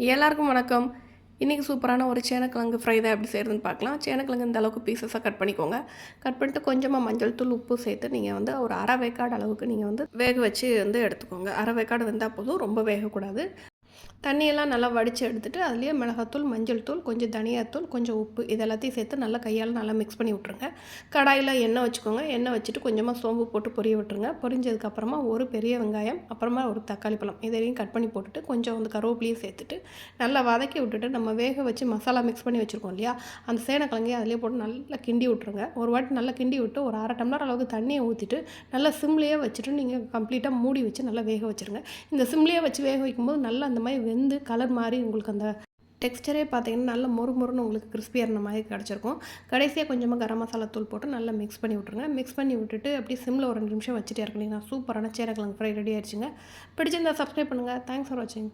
எல்லாருக்கும் வணக்கம். இன்றைக்கி சூப்பரான ஒரு சேனக்கிழங்கு ஃப்ரை தான் எப்படி செய்கிறதுன்னு பார்க்கலாம். சேனக்கிழங்கு இந்த அளவுக்கு பீசஸாக கட் பண்ணிக்கோங்க. கட் பண்ணிட்டு கொஞ்சமாக மஞ்சள் தூள், உப்பு சேர்த்து நீங்கள் வந்து ஒரு அரை வேக்காடு அளவுக்கு நீங்கள் வந்து வேக வச்சு வந்து எடுத்துக்கோங்க. அரை வேக்காடு வெந்தால் போதும், ரொம்ப வேகக்கூடாது. தண்ணியெல்லாம் நல்லா வடித்து எடுத்துகிட்டு அதுலேயே மிளகாத்தூள், மஞ்சள் தூள், கொஞ்சம் தனியாத்தூள், கொஞ்சம் உப்பு இது எல்லாத்தையும் சேர்த்து நல்லா கையால் நல்லா மிக்ஸ் பண்ணி விட்ருங்க. கடாயில் எண்ணெய் வச்சுக்கோங்க. எண்ணெய் வச்சுட்டு கொஞ்சமாக சோம்பு போட்டு பொரிய விட்டுருங்க. பொரிஞ்சதுக்கப்புறமா ஒரு பெரிய வெங்காயம், அப்புறமா ஒரு தக்காளி பழம் இதையும் கட் பண்ணி போட்டுட்டு கொஞ்சம் வந்து கருவேப்பிலையும் சேர்த்துட்டு நல்லா வதக்கி விட்டுட்டு நம்ம வேக வச்சு மசாலா மிக்ஸ் பண்ணி வச்சுருக்கோம் இல்லையா, அந்த சேனக்கிழங்கையும் அதிலே போட்டு நல்லா கிண்டி விட்ருங்க. ஒரு வாட்டி நல்லா கிண்டி விட்டு ஒரு அரை டம்ளர் அளவுக்கு தண்ணியை ஊற்றிட்டு நல்லா சிம்லேயே வச்சுட்டு நீங்கள் கம்ப்ளீட்டாக மூடி வச்சு நல்லா வேக வச்சுருங்க. இந்த சிம்லேயே வச்சு வேக வைக்கும்போது நல்லா அந்த மாதிரி வெந்து கலர் மாதிரி உங்களுக்கு அந்த டெக்ஸ்டரே பார்த்தீங்கன்னா நல்லா மொறுமொறுன்னு உங்களுக்கு கிறிஸ்பியாக இருந்த மாதிரி கிடச்சிருக்கும். கடைசியாக கொஞ்சமாக கரம் மசாலா தூள் போட்டு நல்லா மிக்ஸ் பண்ணி விட்ருங்க. மிக்ஸ் பண்ணி விட்டுட்டு அப்படியே சிம்மில் ஒரு 2 நிமிஷம் வச்சுட்டே இருக்கீங்கன்னா சூப்பரான சேனக்கிழங்கு ஃப்ரை ரெடி ஆயிடுச்சுங்க. பிடிச்சிருந்தா சப்ஸ்கிரைப் பண்ணுங்கள். தேங்க்ஸ் ஃபார் வாட்சிங்.